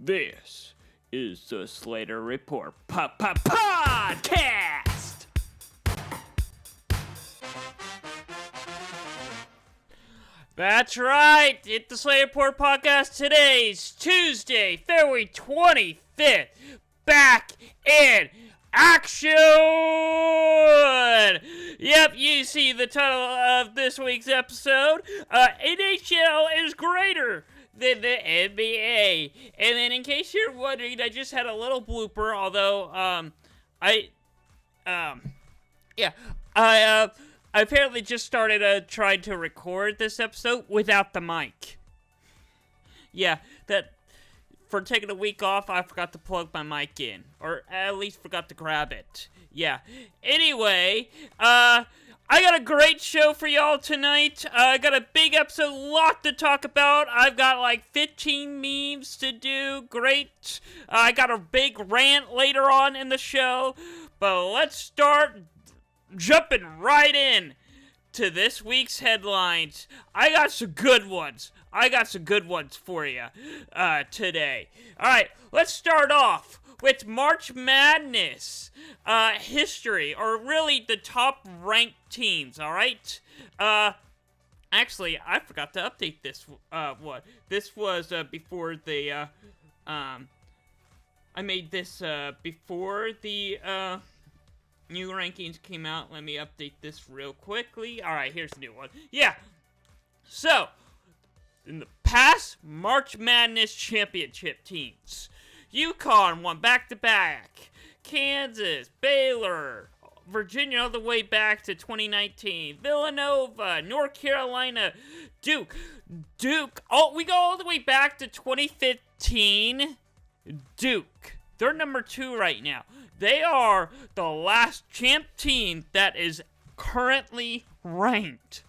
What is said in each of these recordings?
This is the Slater Report podcast. That's right. It's the Slater Report podcast. Today's Tuesday, February 25th. Back in action! Yep, you see the title of this week's episode. NHL is greater than the NBA. And then in case you're wondering, I just had a little blooper, although, I apparently just started trying to record this episode without the mic. Yeah, for taking a week off, I forgot to plug my mic in. Or at least forgot to grab it. Yeah. Anyway, I got a great show for y'all tonight. I got a big episode, lot to talk about. I've got like 15 memes to do. Great. I got a big rant later on in the show. But let's start jumping right in to this week's headlines. I got some good ones for you today. Alright, let's start off with March Madness history, or really the top ranked teams, alright? Actually, I forgot to update this one. This was before the, I made this before the new rankings came out. Let me update this real quickly. Alright, here's the new one. Yeah, so in the past March Madness championship teams, UConn won back-to-back, Kansas, Baylor, Virginia all the way back to 2019, Villanova, North Carolina, Duke, we go all the way back to 2015, Duke, they're number 2 right now. They are the last champ team that is currently ranked.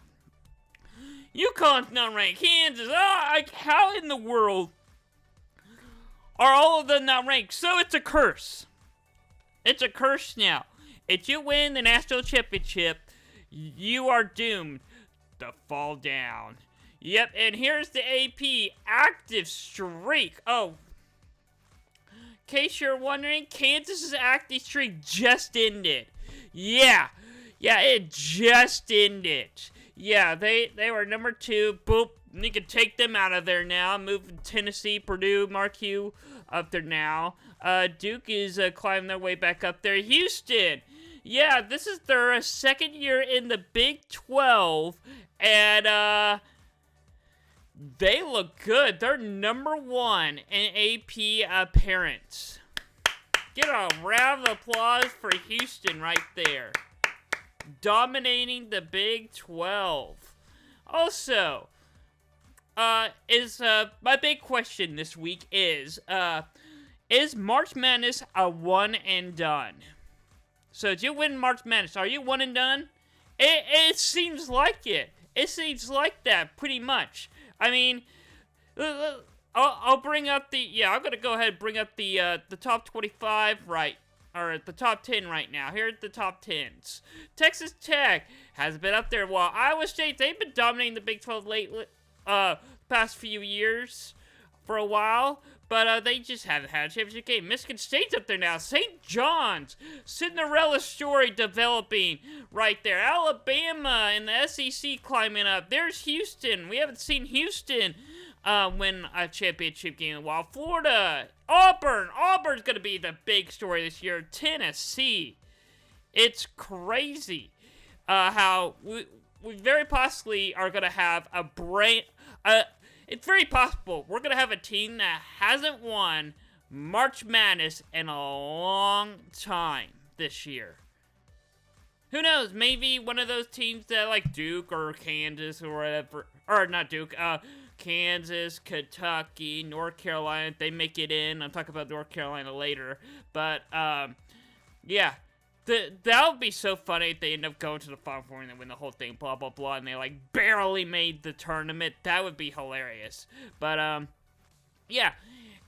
UConn's not ranked. Kansas, how in the world are all of them not ranked? So it's a curse. It's a curse now. If you win the national championship, you are doomed to fall down. Yep, and here's the AP active streak. Oh, in case you're wondering, Kansas's active streak just ended. Yeah, it just ended. Yeah, they were number 2. Boop. You can take them out of there now. Moving Tennessee, Purdue, Marquette up there now. Duke is climbing their way back up there. Houston. Yeah, this is their second year in the Big 12. And they look good. They're number 1 in AP appearance. Get a round of applause for Houston right there. Dominating the Big 12. Also, my big question this week is March Madness a one and done? So, do you win March Madness? Are you one and done? It seems like it. It seems like that, pretty much. I mean, I'll bring up I'm gonna go ahead and bring up the top 25 right. Or the top 10 right now. Here are the top 10s. Texas Tech has been up there while Iowa State, they've been dominating the Big 12 past few years for a while, but they just haven't had a championship game. Michigan State's up there now. St. John's, Cinderella story developing right there. Alabama and the SEC climbing up. There's Houston. We haven't seen Houston win a championship game in a while. Florida, Auburn's going to be the big story this year. Tennessee, it's crazy how we very possibly are going to have it's very possible we're going to have a team that hasn't won March Madness in a long time this year. Who knows, maybe one of those teams that like Duke or Kansas or whatever, or not Duke, Kansas, Kentucky, North Carolina, they make it in. I'll talk about North Carolina later. But, yeah. That would be so funny if they end up going to the Final Four and they win the whole thing, blah, blah, blah, and they, like, barely made the tournament. That would be hilarious. But, yeah.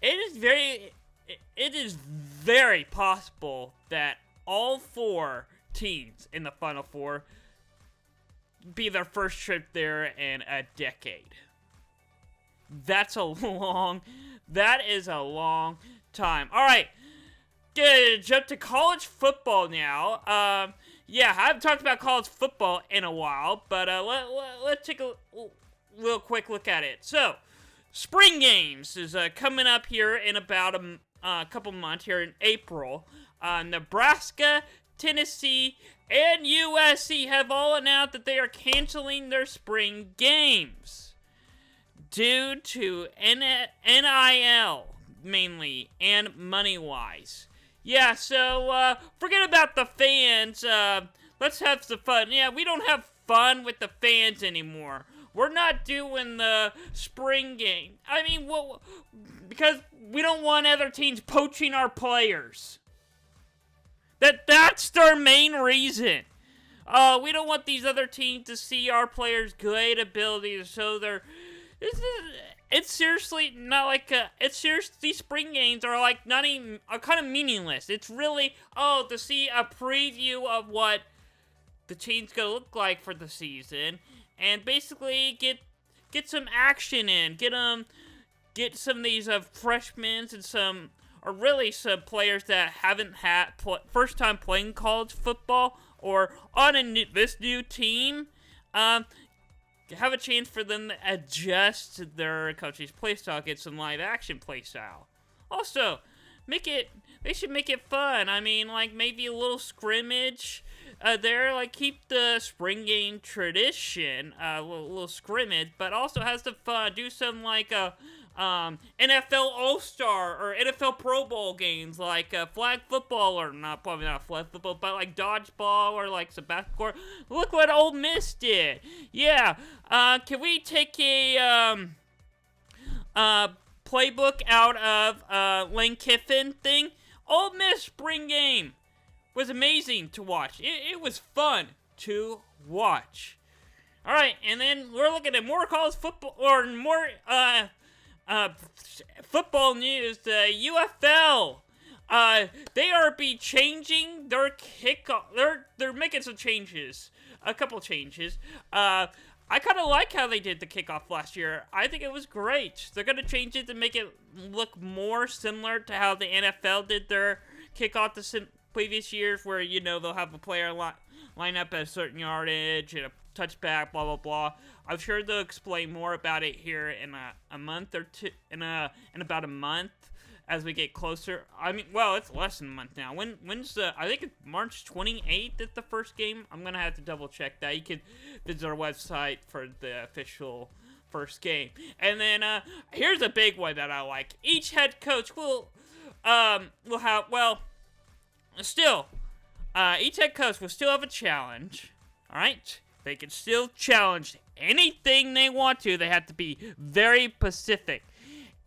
It is very possible that all 4 teams in the Final Four be their first trip there in a decade. That is a long time. All right, gonna jump to college football now. Yeah, I haven't talked about college football in a while, but let's take a real quick look at it. So, spring games is coming up here in about a couple months here in April. Nebraska, Tennessee, and USC have all announced that they are canceling their spring games due to NIL mainly and money-wise. Yeah, so forget about the fans. Let's have some fun. Yeah, we don't have fun with the fans anymore. We're not doing the spring game. I mean, because we don't want other teams poaching our players. That's their main reason. We don't want these other teams to see our players' great abilities, so it's seriously not like these spring games are like are kind of meaningless. It's really to see a preview of what the team's gonna look like for the season, and basically get some action in, get some of these freshmen and some players that haven't had first time playing college football or on this new team, have a chance for them to adjust their coach's playstyle, get some live action playstyle. Also, they should make it fun. I mean, like maybe a little scrimmage there, like keep the spring game tradition, little scrimmage, but also has the fun. Do some like NFL All-Star or NFL Pro Bowl games, like flag football, or probably not flag football, but like dodgeball or like some basketball. Look what Ole Miss did. Yeah, can we take a playbook out of Lane Kiffin thing? Ole Miss spring game was amazing to watch. It was fun to watch. All right, and then we're looking at more college football or more football news. The UFL, they are changing their kickoff. They're making some changes, a couple changes. I kind of like how they did the kickoff last year. I think it was great. They're gonna change it to make it look more similar to how the NFL did their kickoff the previous years, where they'll have a player line up at a certain yardage and a touchback, blah blah blah. I'm sure they'll explain more about it here in a month or two, in about a month as we get closer. I mean, well, it's less than a month now. When's I think it's March 28th at the first game. I'm gonna have to double check that. You can visit our website for the official first game. And then here's a big one that I like. Each head coach will have each head coach will still have a challenge. All right. They can still challenge anything they want to. They have to be very specific.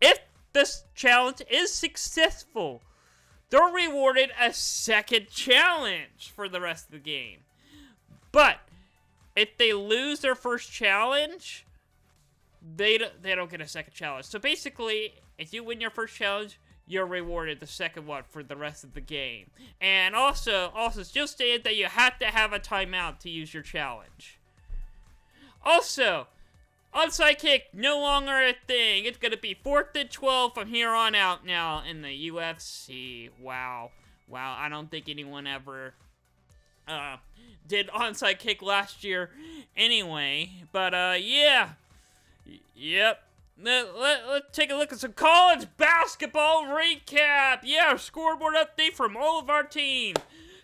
If this challenge is successful, they're rewarded a second challenge for the rest of the game. But if they lose their first challenge, they don't get a second challenge. So basically, if you win your first challenge, you're rewarded the second one for the rest of the game. And also still stated that you have to have a timeout to use your challenge. Also, onside kick, no longer a thing. It's going to be 4th and 12 from here on out now in the UFC. Wow, I don't think anyone ever did onside kick last year anyway. But, yeah. Yep. Let's take a look at some college basketball recap. Yeah, scoreboard update from all of our teams.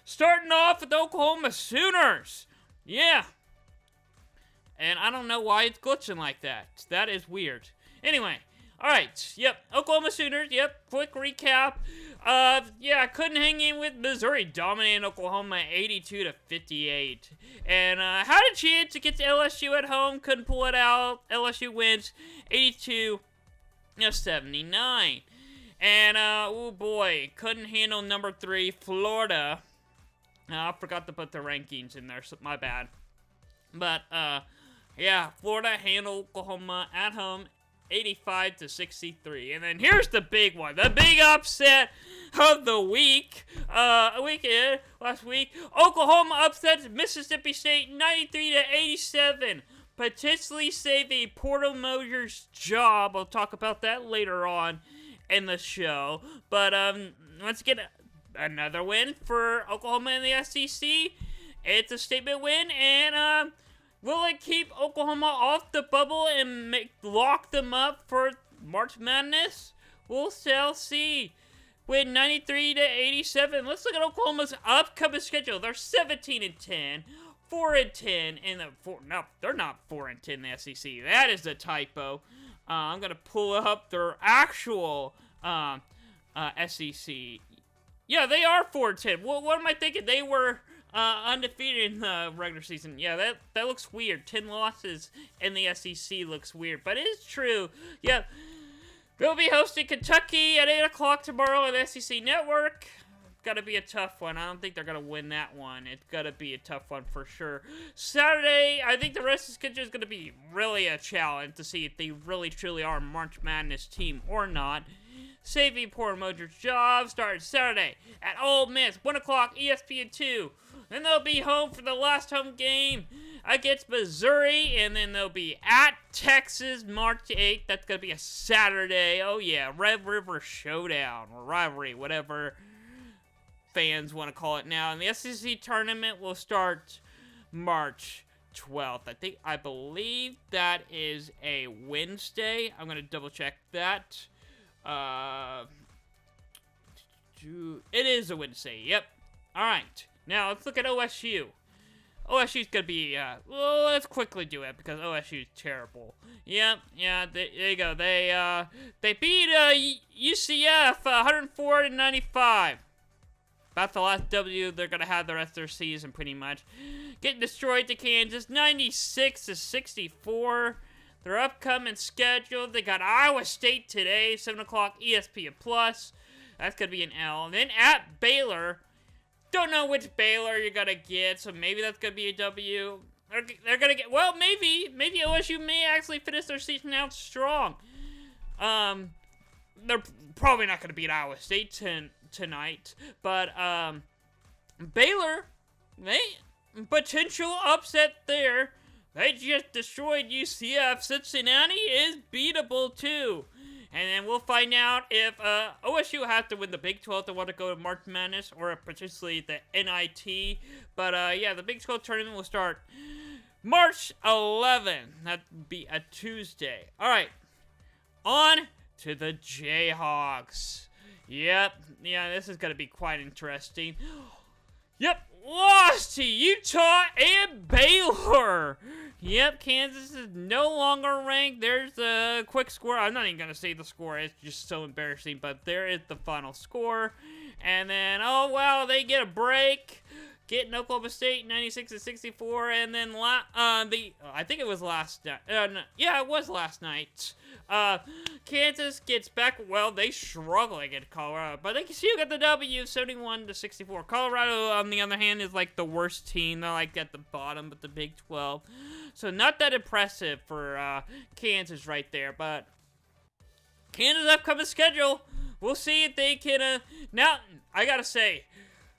Starting off with the Oklahoma Sooners. Yeah. And I don't know why it's glitching like that. That is weird. Anyway. Alright. Yep. Oklahoma Sooners. Yep. Quick recap. Yeah, couldn't hang in with Missouri. Dominating Oklahoma 82-58. And had a chance against LSU at home. Couldn't pull it out. LSU wins 82-79. And, oh boy, couldn't handle number 3, Florida. I forgot to put the rankings in there, so my bad. But, yeah, Florida handled Oklahoma at home 85-63. And then here's the big one, the big upset of the week. Last week, Oklahoma upsets Mississippi State 93-87. potentially save a Portal Motor's job. I'll talk about that later on in the show. But once again, another win for Oklahoma in the SEC. It's a statement win, and will it keep Oklahoma off the bubble and lock them up for March Madness? We'll shall see. Win 93-87. Let's look at Oklahoma's upcoming schedule. They're 17-10, 4-10 in the no, they're not 4-10 in the SEC. That is a typo. I'm gonna pull up their actual SEC. Yeah, they are 4-10. Well, what am I thinking? They were undefeated in the regular season. Yeah, that looks weird. 10 losses in the SEC looks weird, but it is true. Yeah, they'll be hosting Kentucky at 8 o'clock tomorrow on the SEC Network. Gotta be a tough one. I don't think they're gonna win that one. It's gotta be a tough one for sure. Saturday, I think the rest of the schedule is gonna be really a challenge to see if they really truly are a March Madness team or not. Saving Portal Motor's job starts Saturday at Ole Miss, 1 o'clock, ESPN2. Then they'll be home for the last home game against Missouri, and then they'll be at Texas March 8th. That's going to be a Saturday. Oh, yeah, Red River Showdown, or rivalry, whatever fans want to call it now. And the SEC tournament will start March 12th. I believe that is a Wednesday. I'm going to double check that. It is a Wednesday. Yep. All right. Now let's look at OSU. OSU's gonna be. Well, let's quickly do it because OSU is terrible. Yep. Yeah. There you go. They beat UCF 104-95. That's the last W they're gonna have the rest of their season, pretty much. Getting destroyed to Kansas, 96-64. Their upcoming schedule, they got Iowa State today, 7 o'clock, ESPN+. That's going to be an L. And then at Baylor, don't know which Baylor you're going to get, so maybe that's going to be a W. They're going to get, well, maybe OSU may actually finish their season out strong. They're probably not going to beat Iowa State tonight, but Baylor, potential upset there. They just destroyed UCF. Cincinnati is beatable, too. And then we'll find out if OSU has to win the Big 12 to want to go to March Madness or potentially the NIT. But, yeah, the Big 12 tournament will start March 11th. That'd be a Tuesday. All right. On to the Jayhawks. Yep. Yeah, this is going to be quite interesting. Yep. Lost to Utah and Baylor. Yep, Kansas is no longer ranked. There's the quick score. I'm not even going to say the score. It's just so embarrassing. But there is the final score. And then, oh, wow, they get a break. Getting Oklahoma State 96-64. And then, I think it was last night. Yeah, it was last night. Kansas gets back. Well, they struggle against Colorado, but they still got the W, 71-64. Colorado, on the other hand, is like the worst team. They're like at the bottom of the Big 12, so not that impressive for Kansas right there. But Kansas' upcoming schedule, we'll see if they can. Now, I gotta say,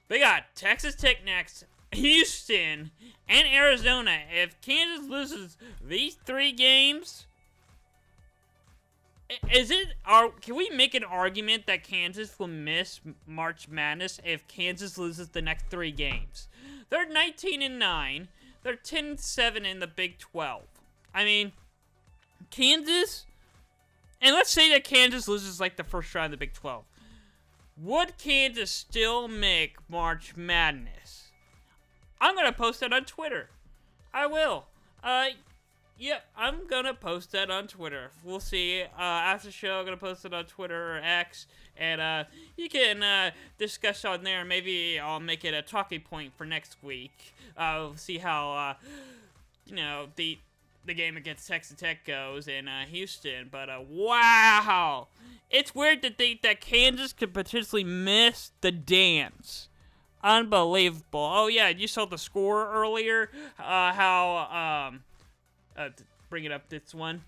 they got Texas Tech next, Houston, and Arizona. If Kansas loses these 3 games. Can we make an argument that Kansas will miss March Madness if Kansas loses the next 3 games? They're 19-9. They're 10-7 in the Big 12. I mean, Kansas, and let's say that Kansas loses like the first round of the Big 12. Would Kansas still make March Madness? I'm going to post that on Twitter. I will. Yep, I'm gonna post that on Twitter. We'll see. After the show, I'm gonna post it on Twitter or X, and you can discuss on there. Maybe I'll make it a talking point for next week. We'll see how the game against Texas Tech goes in Houston. But wow, it's weird to think that Kansas could potentially miss the dance. Unbelievable. Oh yeah, you saw the score earlier. Bring it up, this one.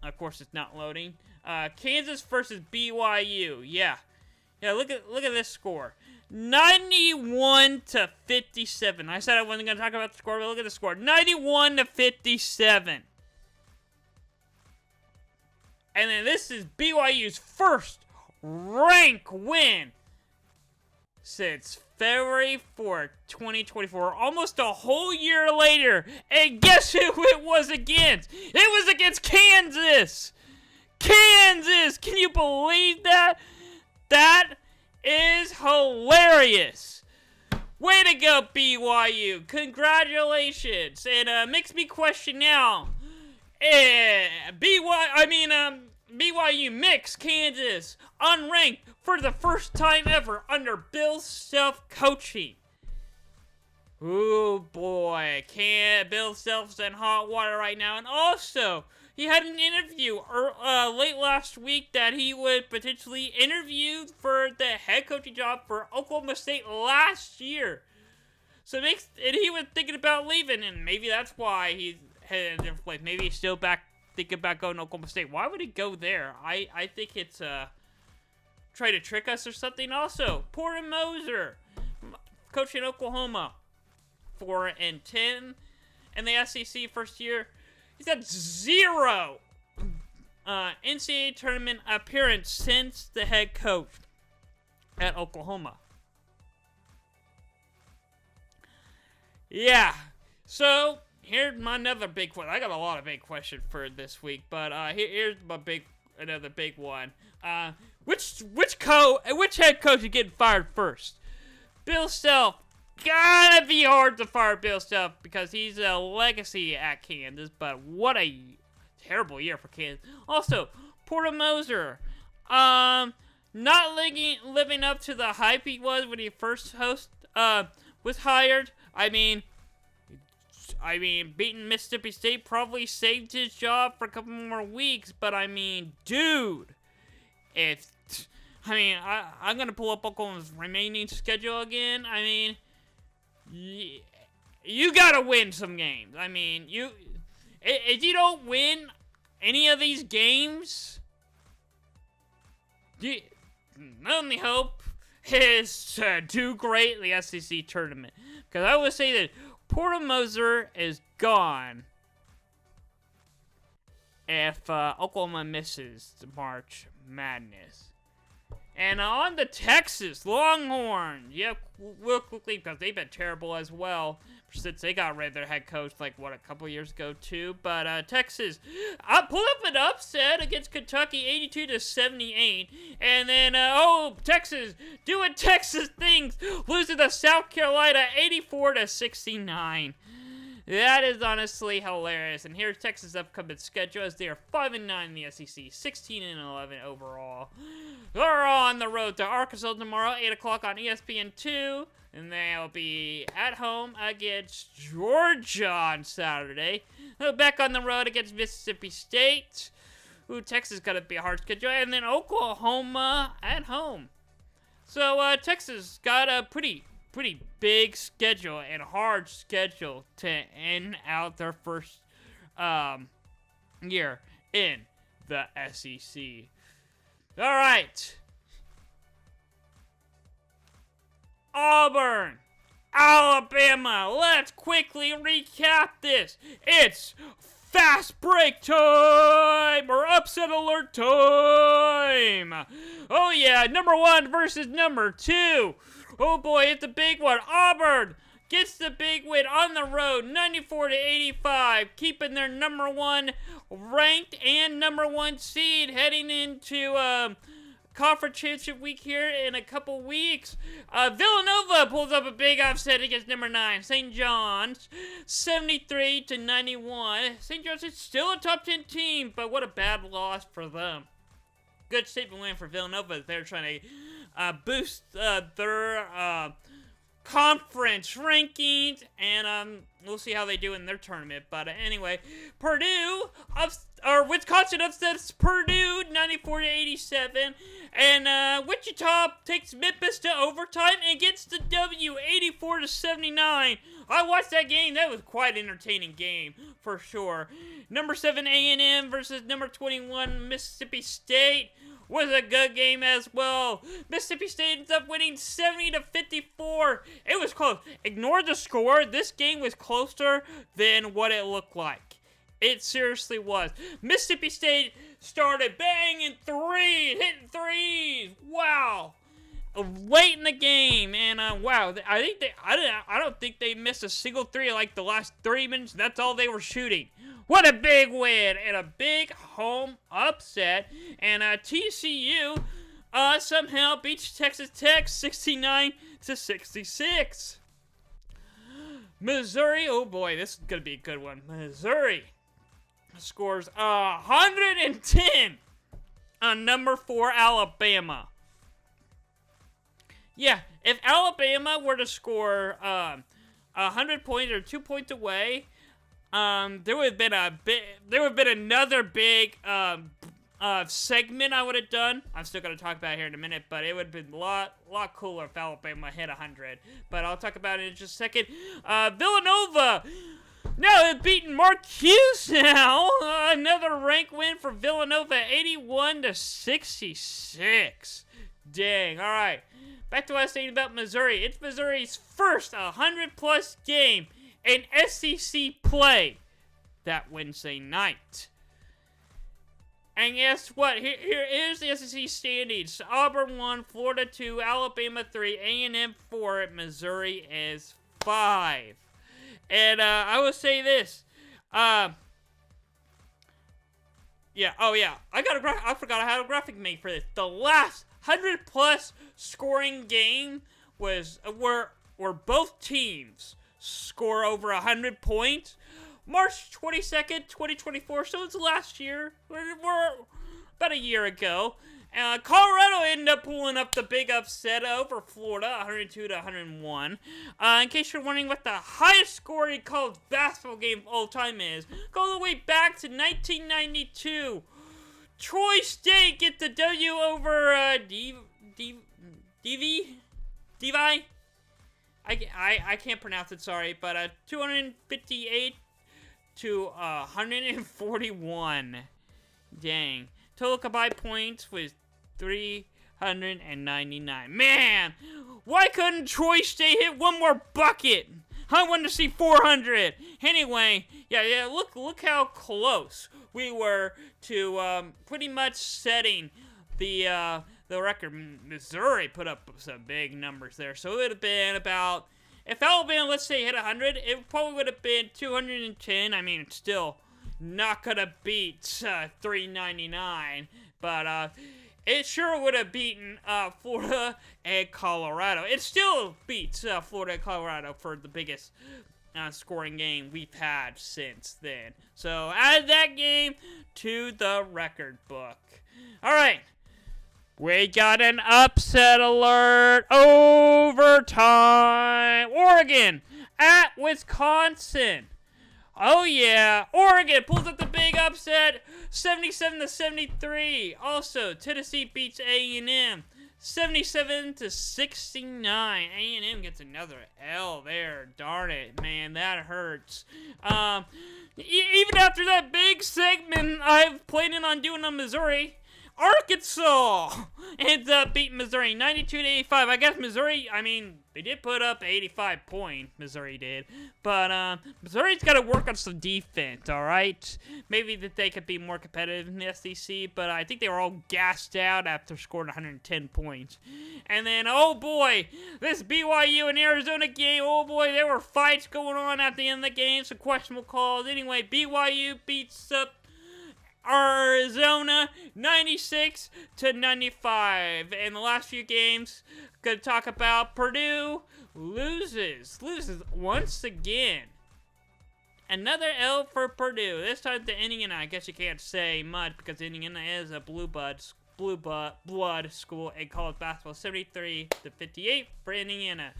Of course, it's not loading. Kansas versus BYU. Yeah, look at this score. 91-57. I said I wasn't going to talk about the score, but look at the score. 91-57. And then this is BYU's first rank win since February 4th, 2024. Almost a whole year later. And guess who it was against? It was against Kansas. Kansas! Can you believe that? That is hilarious. Way to go, BYU. Congratulations. And makes me question now. BYU mix Kansas unranked for the first time ever under Bill Self coaching. Ooh boy, Bill Self's in hot water right now. And also, he had an interview late last week that he would potentially interview for the head coaching job for Oklahoma State last year. So and he was thinking about leaving, and maybe that's why he's headed in a different place. Maybe he's still back thinking about going to Oklahoma State. Why would he go there? I think it's try to trick us or something. Also, Porter Moser, coaching Oklahoma, 4-10 in the SEC first year. He's had 0 NCAA tournament appearance since the head coach at Oklahoma. Yeah, so here's my another big question. I got a lot of big questions for this week, but here's another big one. Which head coach is getting fired first? Bill Self. Gotta be hard to fire Bill Self because he's a legacy at Kansas, but what a terrible year for Kansas. Also, Porter Moser, not living up to the hype he was when he first was hired. I mean, beating Mississippi State probably saved his job for a couple more weeks, but I mean, dude, I'm gonna pull up Oklahoma's remaining schedule again. I mean, you gotta win some games. I mean, if you don't win any of these games, the only hope is to do great in the SEC tournament. Because I would say that Porter Moser is gone if Oklahoma misses the March Madness. And on the Texas Longhorns, real quickly, because they've been terrible as well since they got rid of their head coach, a couple years ago too. But Texas pulled up an upset against Kentucky, 82-78, and then Texas doing Texas things, losing to South Carolina, 84-69. That is honestly hilarious. And here's Texas' upcoming schedule as they are 5-9 in the SEC, 16-11 overall. They're on the road to Arkansas tomorrow, 8 o'clock on ESPN2. And they'll be at home against Georgia on Saturday. They're back on the road against Mississippi State. Ooh, Texas got to be a hard schedule. And then Oklahoma at home. So Texas got a pretty big schedule and hard schedule to end out their first year in the SEC. All right. Auburn, Alabama. Let's quickly recap this. It's fast break time or upset alert time. Oh yeah, number 1 versus number 2. Oh boy, it's a big one. Auburn gets the big win on the road, 94-85, keeping their number 1 ranked and number 1 seed heading into conference championship week here in a couple weeks. Villanova pulls up a big upset against number 9, St. John's, 73-91. St. John's is still a top 10 team, but what a bad loss for them. Good statement win for Villanova. They're trying to boost their conference rankings, and we'll see how they do in their tournament. But anyway, Wisconsin upsets Purdue 94-87, and Wichita takes Memphis to overtime and gets the W 84-79. I watched that game. That was quite an entertaining game for sure. Number 7 A&M versus number 21 Mississippi State. was a good game as well. Mississippi State ends up winning 70-54. It was close. Ignore the score. This game was closer than what it looked like. It seriously was. Mississippi State started banging threes, hitting threes. Wow. Late in the game, and wow, I don't think they missed a single three like the last 3 minutes. That's all they were shooting. What a big win and a big home upset. And TCU somehow beats Texas Tech 69-66. Missouri, oh boy, this is gonna be a good one. Missouri scores 110 on number 4 Alabama. Yeah, if Alabama were to score 100 points or 2 points away, there would have been another big segment I would have done. I'm still gonna talk about it here in a minute, but it would have been a lot cooler if Alabama hit 100. But I'll talk about it in just a second. Villanova. Now they've beaten Marcuse now. Another rank win for Villanova, 81-66. Dang. All right. Back to what I was saying about Missouri. It's Missouri's first 100-plus game in SEC play that Wednesday night. And guess what? Here is the SEC standings. Auburn 1, Florida 2, Alabama 3, A&M 4, Missouri is 5. And I will say this. I forgot I had a graphic made for this. The last 100-plus scoring game were both teams score over 100 points. March 22nd, 2024, so it's last year. We're about a year ago. Colorado ended up pulling up the big upset over Florida, 102-101. In case you're wondering what the highest scoring college basketball game of all time is, go all the way back to 1992. Troy State get the W over Devi? I can't pronounce it, sorry, but 258-141. Dang. Total combined points was 399. Man, why couldn't Troy State hit one more bucket? I wanted to see 400. Anyway, yeah, look how close we were to pretty much setting the record. Missouri put up some big numbers there, so it would have been about, if Alabama, let's say, hit 100, it probably would have been 210. I mean, it's still not gonna beat 399, but it sure would have beaten Florida and Colorado. It still beats Florida and Colorado for the biggest scoring game we've had since then. So add that game to the record book. All right. We got an upset alert. Overtime. Oregon at Wisconsin. Oh yeah, Oregon pulls up the big upset, 77-73. Also, Tennessee beats A&M, 77-69. A&M gets another L there. Darn it, man, that hurts. Even after that big segment I've planned on doing on Missouri, Arkansas ends up beating Missouri 92-85. I guess Missouri, I mean, they did put up 85 points, Missouri did. But Missouri's got to work on some defense, all right? Maybe that they could be more competitive in the SEC, but I think they were all gassed out after scoring 110 points. And then, oh boy, this BYU and Arizona game, oh boy, there were fights going on at the end of the game, some questionable calls. Anyway, BYU beats up Arizona 96-95. And the last few games, gonna talk about Purdue loses once again. Another L for Purdue. This time to Indiana. I guess you can't say much because Indiana is a blue blood school in college basketball. 73-58 for Indiana.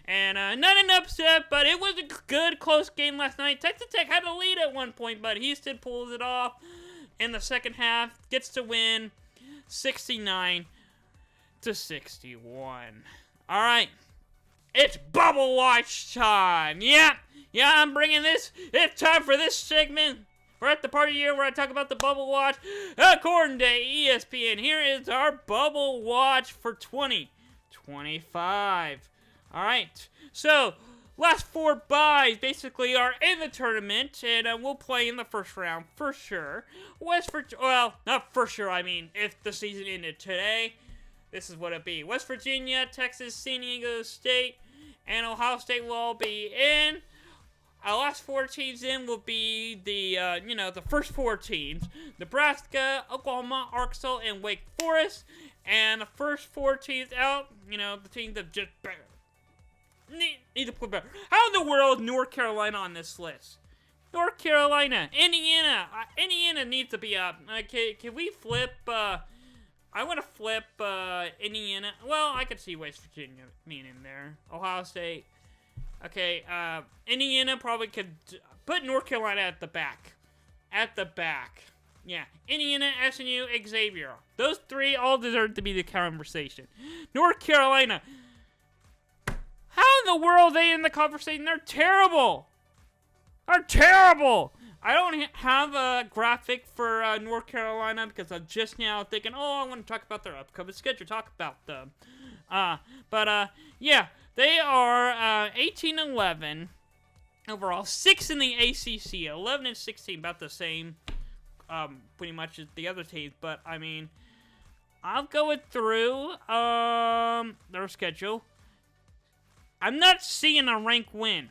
And not an upset, but it was a good close game last night. Texas Tech had a lead at one point, but Houston pulls it off in the second half, gets to win 69-61. All right, it's bubble watch time. Yeah, I'm bringing this. It's time for this segment We're at the part of the year where I talk about the Bubble Watch. According to ESPN, here is our Bubble Watch for 2025. All right, so last 4 buys basically are in the tournament, and we'll play in the first round for sure. Well, not for sure, I mean, if the season ended today, this is what it'd be. West Virginia, Texas, San Diego State, and Ohio State will all be in. Our last 4 teams in will be the, the first 4 teams. Nebraska, Oklahoma, Arkansas, and Wake Forest. And the first 4 teams out, the teams that just need to play better. How in the world is North Carolina on this list? North Carolina, Indiana. Indiana needs to be up. Can we flip, I want to flip Indiana. Well, I could see West Virginia being in there. Ohio State. Okay, Indiana probably could put North Carolina at the back. At the back. Yeah, Indiana, SNU, Xavier. Those 3 all deserve to be the conversation. North Carolina. How in the world are they in the conversation? They're terrible. They're terrible. I don't have a graphic for North Carolina because I'm just now thinking, I want to talk about their upcoming schedule, talk about them. Yeah, they are 18-11 overall, 6 in the ACC, 11-16, about the same, pretty much as the other teams. But I mean, I'll go through their schedule. I'm not seeing a rank win.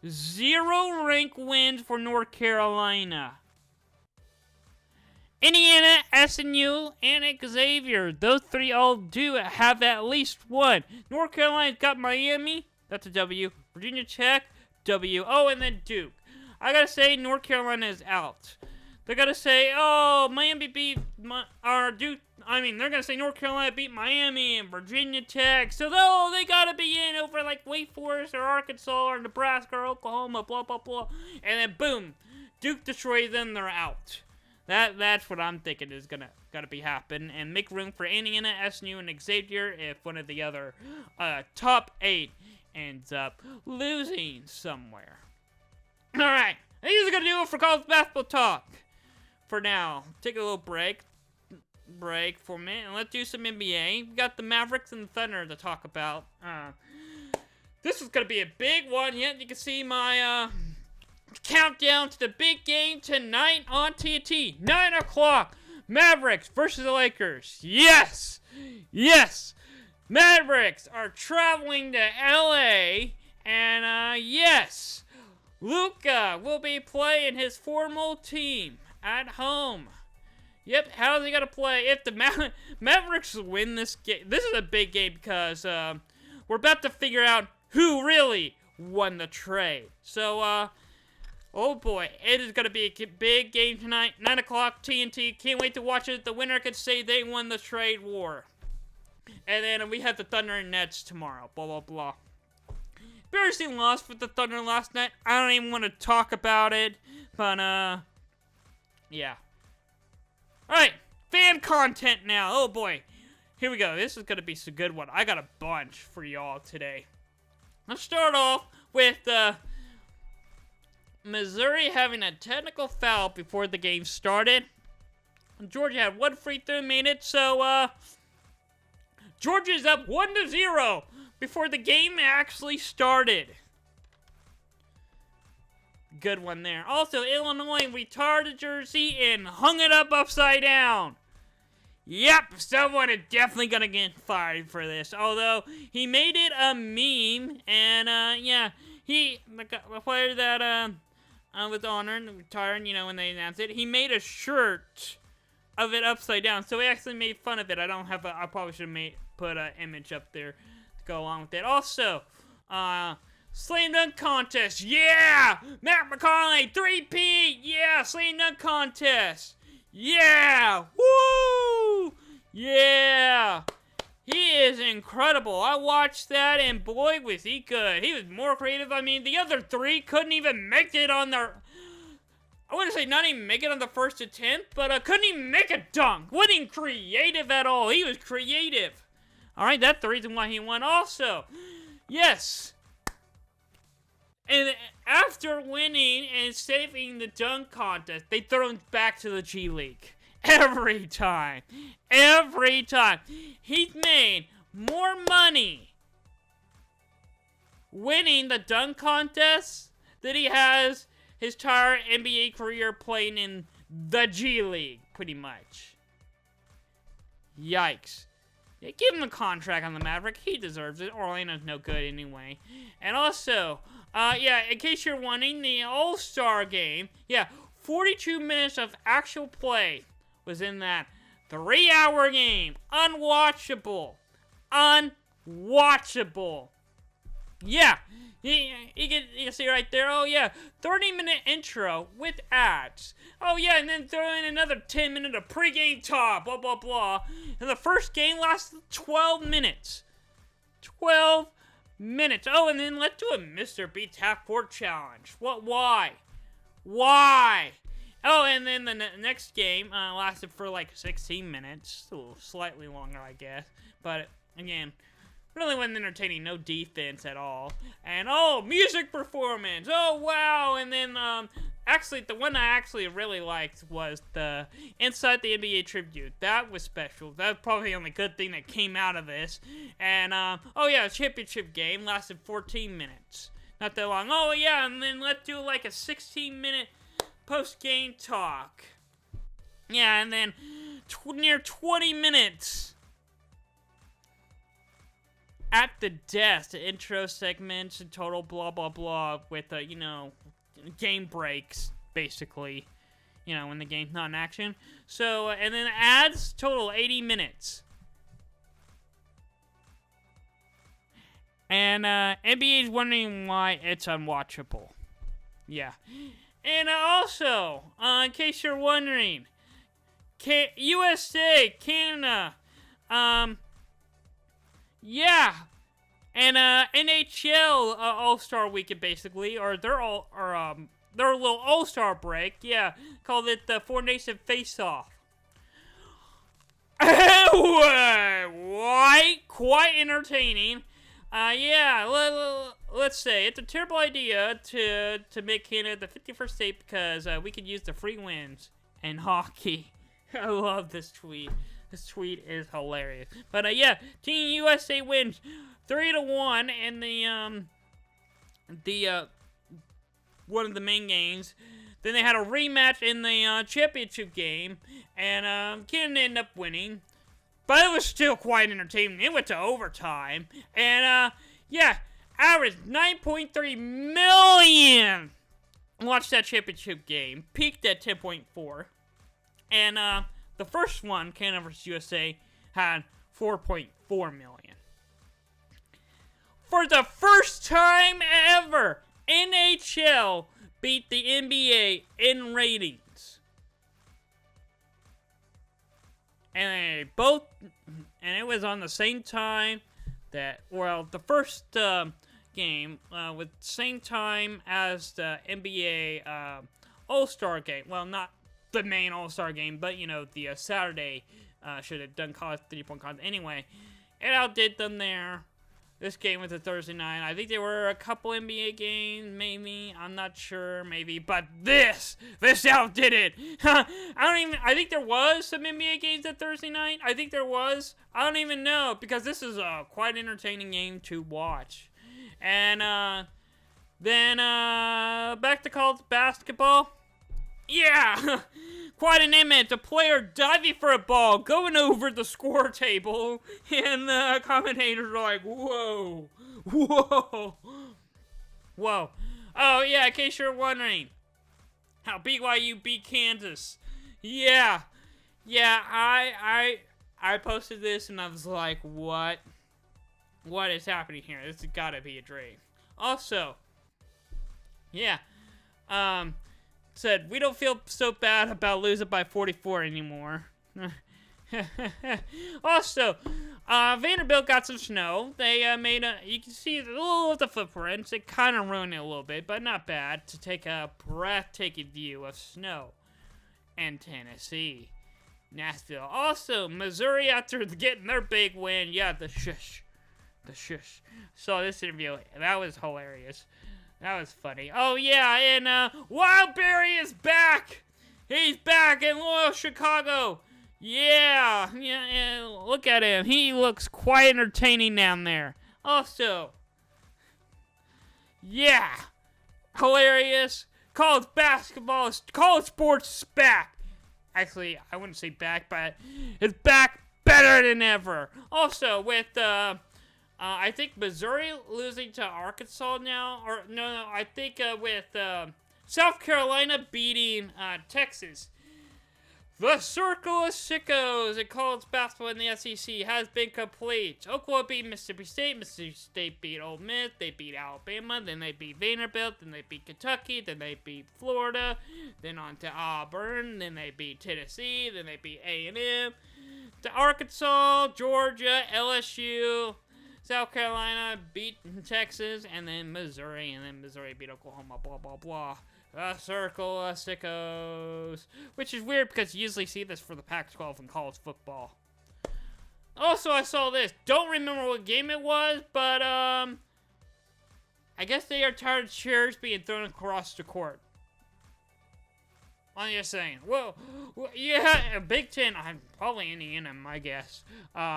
0 rank wins for North Carolina. Indiana, SNU, and Xavier. Those 3 all do have at least 1. North Carolina's got Miami. That's a W. Virginia Tech. W. Oh, and then Duke. I gotta say, North Carolina is out. They're gonna say, Miami beat Duke. I mean, they're gonna say North Carolina beat Miami and Virginia Tech. So, they gotta be in over like Wake Forest or Arkansas or Nebraska or Oklahoma, blah, blah, blah. And then, boom, Duke destroys them, they're out. That's what I'm thinking is gotta be happen, and make room for Indiana, SNU, and Xavier if one of the other top 8 ends up losing somewhere. All right, these are gonna do it for college basketball talk. For now, take a little break for a minute, and let's do some NBA. We got the Mavericks and the Thunder to talk about. This is gonna be a big one. Yeah, you can see my countdown to the big game tonight on TNT. 9 o'clock. Mavericks versus the Lakers. Yes! Yes! Mavericks are traveling to LA. And, yes! Luka will be playing his formal team at home. Yep, how's he gonna play? If the Mavericks win this game, this is a big game because we're about to figure out who really won the trade. So, oh boy, it is gonna be a big game tonight. 9 o'clock, TNT. Can't wait to watch it. The winner could say they won the trade war. And then we have the Thunder and Nets tomorrow. Blah, blah, blah. Embarrassing loss for the Thunder last night. I don't even want to talk about it. But, yeah. Alright, fan content now. Oh boy. Here we go. This is going to be a good one. I got a bunch for y'all today. Let's start off with Missouri having a technical foul before the game started. Georgia had 1 free throw, made it. So, Georgia's up 1-0 before the game actually started. Good one there. Also, Illinois retired a jersey and hung it up upside down. Yep, someone is definitely gonna get fired for this. Although, he made it a meme, and, yeah, the player that, was honored and retired, when they announced it, he made a shirt of it upside down. So he actually made fun of it. I probably should have put an image up there to go along with it. Also, slam dunk contest. Yeah! Matt McConaughey, 3-peat. Yeah, slam dunk contest. Yeah! Woo! Yeah! He is incredible. I watched that, and boy, was he good. He was more creative. I mean, the other 3 couldn't even make it on their... I wouldn't say not even make it on the first attempt, but couldn't even make a dunk. Wasn't creative at all. He was creative. All right, that's the reason why he won also. Yes. And after winning and saving the dunk contest, they throw him back to the G League. Every time. Every time. He's made more money winning the dunk contest than he has his entire NBA career playing in the G League, pretty much. Yikes. Yeah, give him a contract on the Maverick. He deserves it. Orlando's no good anyway. And also, in case you're wondering, the All-Star game, 42 minutes of actual play was in that 3-hour game. Unwatchable. Unwatchable. Yeah. You can see right there, 30-minute intro with ads. And then throw in another 10 minutes of pregame talk, blah, blah, blah. And the first game lasted 12 minutes. 12 minutes. And then let's do a Mr. Beats half-court challenge. Why? Why? And then the next game lasted for like 16 minutes. A little slightly longer, I guess. But, again, really wasn't entertaining. No defense at all. And, music performance. Oh, wow. And then, actually, the one I actually really liked was the Inside the NBA tribute. That was special. That was probably the only good thing that came out of this. And, championship game lasted 14 minutes. Not that long. And then let's do like a 16-minute post-game talk. Yeah, and then near 20 minutes at the desk, the intro segments and total blah, blah, blah with, game breaks, basically, when the game's not in action. So, and then ads, total 80 minutes. And, NBA's wondering why it's unwatchable. Yeah. And also, in case you're wondering, USA, Canada, and NHL All-Star Weekend, basically, or their little All-Star break, called it the Four Nation Face-Off. Quite entertaining. Let's say it's a terrible idea to make Canada the 51st state because we could use the free wins in hockey. I love this tweet. This tweet is hilarious. But Team USA wins 3-1 in the one of the main games. Then they had a rematch in the championship game, and Canada ended up winning. But it was still quite entertaining. It went to overtime. And, averaged 9.3 million watched that championship game. Peaked at 10.4. And, the first one, Canada vs. USA, had 4.4 million. For the first time ever, NHL beat the NBA in ratings. And it was on the same time the first game with same time as the NBA All-Star game. Well, not the main All-Star game, but the Saturday should have done college 3-point contest. Anyway, it outdid them there. This game was a Thursday night. I think there were a couple NBA games, maybe. I'm not sure, maybe. But this outdid it. I think there was some NBA games that Thursday night. I think there was. I don't even know, because this is a quite entertaining game to watch. And, then, back to college basketball. Yeah! Quite an image. A player diving for a ball, going over the score table, and the commentators are like, whoa, whoa, whoa. Oh, yeah, in case you're wondering, how BYU beat Kansas. Yeah, I posted this, and I was like, what is happening here? This has got to be a dream. Also, said, we don't feel so bad about losing by 44 anymore. Also, Vanderbilt got some snow. They you can see a little of the footprints. It kind of ruined it a little bit, but not bad to take a breathtaking view of snow in Tennessee. Nashville. Also, Missouri, after getting their big win, the shush. Saw this interview. That was hilarious. That was funny. Oh, yeah, and Wildberry is back! He's back in Loyal Chicago! Yeah, look at him. He looks quite entertaining down there. Also, yeah, hilarious. College basketball, college sports is back. Actually, I wouldn't say back, but it's back better than ever. Also, with, I think Missouri losing to Arkansas now, or no, I think with South Carolina beating Texas. The circle of sickos in college basketball in the SEC has been complete. Oklahoma beat Mississippi State beat Ole Miss, they beat Alabama, then they beat Vanderbilt, then they beat Kentucky, then they beat Florida, then on to Auburn, then they beat Tennessee, then they beat A&M, to Arkansas, Georgia, LSU, South Carolina beat Texas, and then Missouri beat Oklahoma, blah, blah, blah. A circle of sickos. Which is weird because you usually see this for the Pac-12 in college football. Also, I saw this. Don't remember what game it was, but, I guess they are tired of chairs being thrown across the court. I'm just saying. Whoa. Yeah, Big Ten. I'm probably Indiana, I guess. Who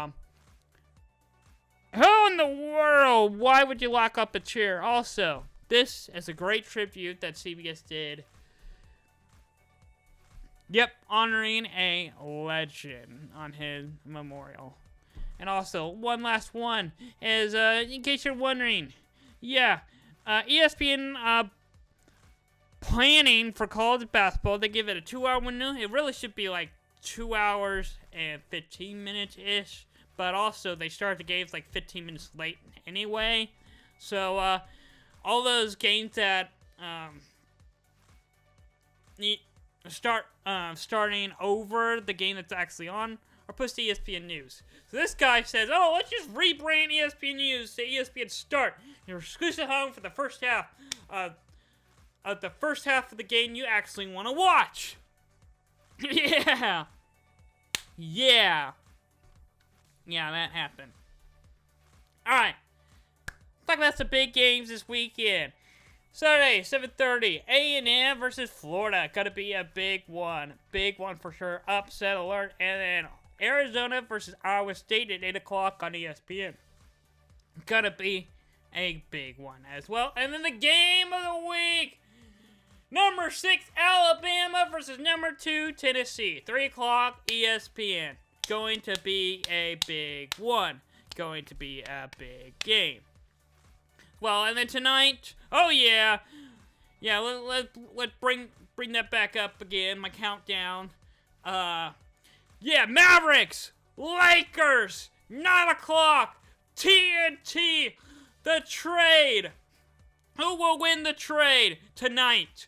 in the world? Why would you lock up a chair? Also, this is a great tribute that CBS did. Yep, honoring a legend on his memorial. And also, one last one is, in case you're wondering, yeah, ESPN, planning for college basketball, they give it a 2-hour window. It really should be like 2 hours and 15 minutes-ish. But also, they start the games like 15 minutes late anyway. So, all those games that starting over the game that's actually on are pushed to ESPN News. So this guy says, "Oh, let's just rebrand ESPN News to ESPN Start. Your exclusive home for the first half of the game you actually want to watch." Yeah, that happened. All right. Talk about some big games this weekend. Saturday, 7:30, A&M versus Florida. Gonna be a big one. Big one for sure. Upset alert. And then Arizona versus Iowa State at 8 o'clock on ESPN. Gonna be a big one as well. And then the game of the week. Number 6, Alabama versus number 2, Tennessee. 3 o'clock, ESPN. Going to be a big one. Going to be a big game. Well, and then tonight, oh yeah, let's bring that back up again. My countdown. Mavericks, Lakers, 9 o'clock, TNT, the trade. Who will win the trade tonight?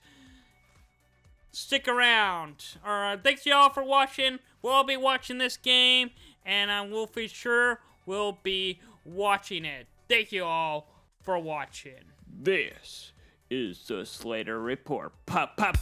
Stick around. Thanks y'all for watching. We'll all be watching this game, and we'll be sure we'll be watching it. Thank you all for watching. This is the Slater Report Podcast.